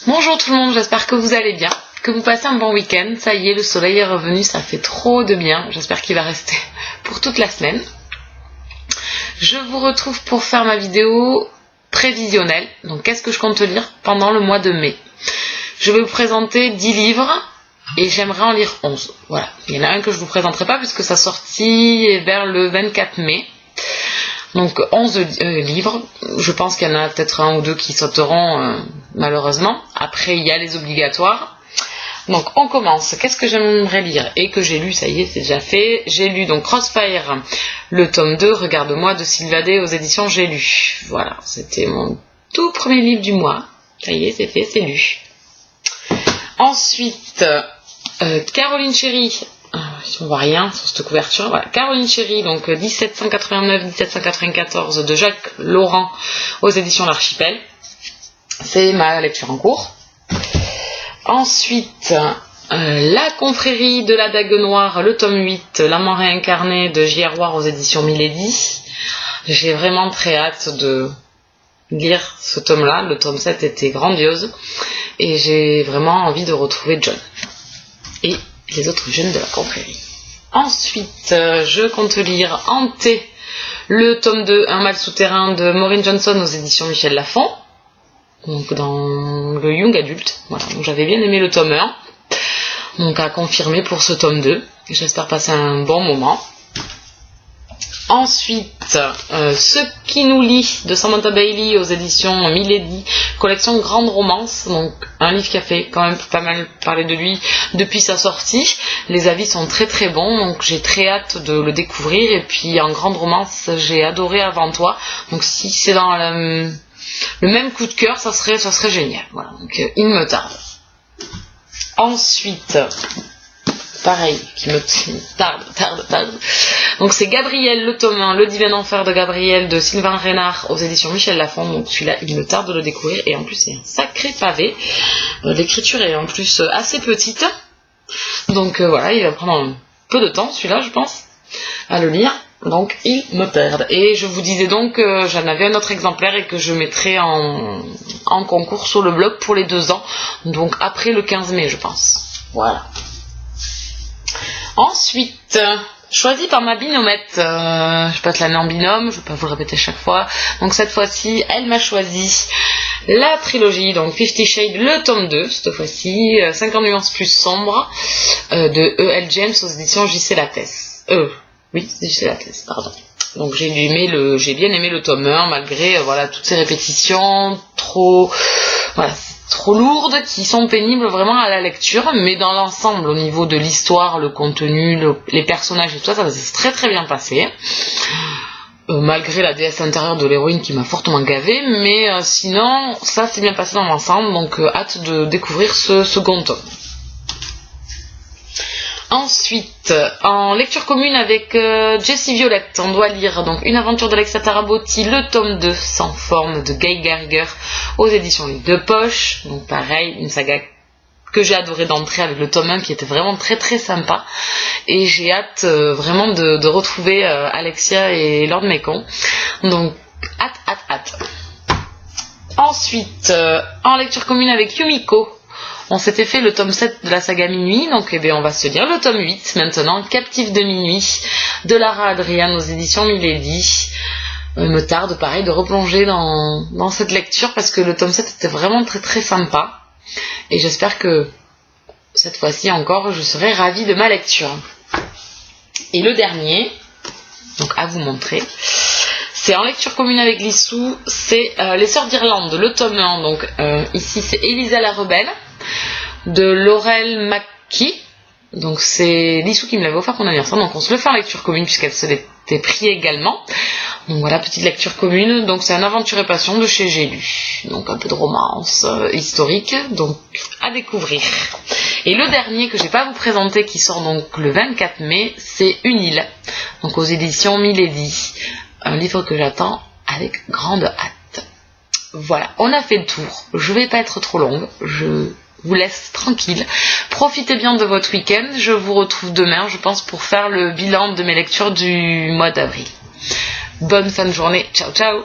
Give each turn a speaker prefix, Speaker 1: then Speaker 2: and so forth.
Speaker 1: Bonjour tout le monde, j'espère que vous allez bien, que vous passez un bon week-end. Ça y est, le soleil est revenu, ça fait trop de bien. J'espère qu'il va rester pour toute la semaine. Je vous retrouve pour faire ma vidéo prévisionnelle. Donc qu'est-ce que je compte lire pendant le mois de mai? Je vais vous présenter 10 livres et j'aimerais en lire 11. Voilà, il y en a un que je ne vous présenterai pas puisque sa sortie est vers le 24 mai. Donc 11 livres, je pense qu'il y en a peut-être un ou deux qui sauteront malheureusement. Après il y a les obligatoires. Donc on commence. Qu'est-ce que j'aimerais lire et que j'ai lu, ça y est, c'est déjà fait. J'ai lu donc Crossfire, le tome 2, Regarde-moi de Sylvia Day aux éditions J'ai lu. Voilà, c'était mon tout premier livre du mois. Ça y est, c'est fait, c'est lu. Ensuite, Caroline Chéry. On voit rien sur cette couverture. Voilà. Caroline Chéry, donc 1789-1794 de Jacques Laurent aux éditions L'Archipel. C'est ma lecture en cours. Ensuite, La confrérie de la Dague Noire, le tome 8, L'amant réincarné de J.R. Ward aux éditions Milady. J'ai vraiment très hâte de lire ce tome-là. Le tome 7 était grandiose et j'ai vraiment envie de retrouver John et les autres jeunes de la confrérie. Ensuite, je compte lire Hanté, le tome 2, Un mal souterrain de Maureen Johnson aux éditions Michel Lafon. Donc dans le Young Adult. Voilà, donc j'avais bien aimé le tome 1. Donc à confirmer pour ce tome 2. J'espère passer un bon moment. Ensuite, Ce qui nous lie de Samantha Bailey aux éditions Milady, collection Grande Romance, donc un livre qui a fait quand même pas mal parler de lui depuis sa sortie. Les avis sont très très bons, donc j'ai très hâte de le découvrir. Et puis en Grande Romance, j'ai adoré Avant toi, donc si c'est dans le même coup de cœur, ça serait génial. Voilà, donc il me tarde. Ensuite, pareil, qui me tarde. Donc c'est Gabriel, le tome 1, Le divin enfer de Gabriel de Sylvain Reynard aux éditions Michel Lafon. Donc celui-là, il me tarde de le découvrir et en plus c'est un sacré pavé. L'écriture est en plus assez petite. Donc voilà, il va prendre un peu de temps celui-là, je pense, à le lire. Donc il me perd. Et je vous disais donc que j'en avais un autre exemplaire et que je mettrai en concours sur le blog pour les 2 ans. Donc après le 15 mai, je pense. Voilà. Ensuite, choisi par ma binomette, je passe l'année en binôme, je ne vais pas vous le répéter chaque fois. Donc cette fois-ci, elle m'a choisi la trilogie, donc 50 Shades, le tome 2, cette fois-ci, 50 nuances plus sombres, de E.L. James aux éditions J.C. Lattès. Oui, c'est J.C. Lattès, pardon. Donc j'ai bien aimé le tome 1, malgré voilà, toutes ces répétitions, trop lourdes, qui sont pénibles vraiment à la lecture, mais dans l'ensemble, au niveau de l'histoire, le contenu, les personnages et tout ça, ça s'est très très bien passé. Malgré la déesse intérieure de l'héroïne qui m'a fortement gavé, mais sinon, ça s'est bien passé dans l'ensemble, donc hâte de découvrir ce second tome. Ensuite, en lecture commune avec Jessie Violette, on doit lire donc Une aventure d'Alexa Tarabotti, le tome 2, Sans forme de Guy Geiger aux éditions Livre de Poche. Donc pareil, une saga que j'ai adoré d'entrée avec le tome 1 qui était vraiment très très sympa. Et j'ai hâte vraiment de retrouver Alexia et Lord Mekon. Donc hâte. Ensuite, en lecture commune avec Yumiko, on s'était fait le tome 7 de la saga Minuit, donc on va se lire le tome 8 maintenant, Captif de minuit, de Lara Adrian aux éditions Milady. Me tarde pareil de replonger dans cette lecture parce que le tome 7 était vraiment très très sympa. Et j'espère que cette fois-ci encore, je serai ravie de ma lecture. Et le dernier, donc à vous montrer, c'est en lecture commune avec Lissou, c'est Les Sœurs d'Irlande, le tome 1. Donc ici c'est Elisa la Rebelle de Laurel Mackie. Donc c'est Lissou qui me l'avait offert pour mon anniversaire, donc on se le fait en lecture commune puisqu'elle se l'était pris également. Donc voilà, petite lecture commune. Donc c'est un aventure et passion de chez J'ai lu. Donc un peu de romance historique, donc à découvrir. Et le dernier que j'ai pas à vous présenter, qui sort donc le 24 mai, c'est Une île, donc aux éditions Milady. Un livre que j'attends avec grande hâte. Voilà, on a fait le tour. Je vais pas être trop longue. Je vous laisse tranquille. Profitez bien de votre week-end. Je vous retrouve demain, je pense, pour faire le bilan de mes lectures du mois d'avril. Bonne fin de journée. Ciao, ciao.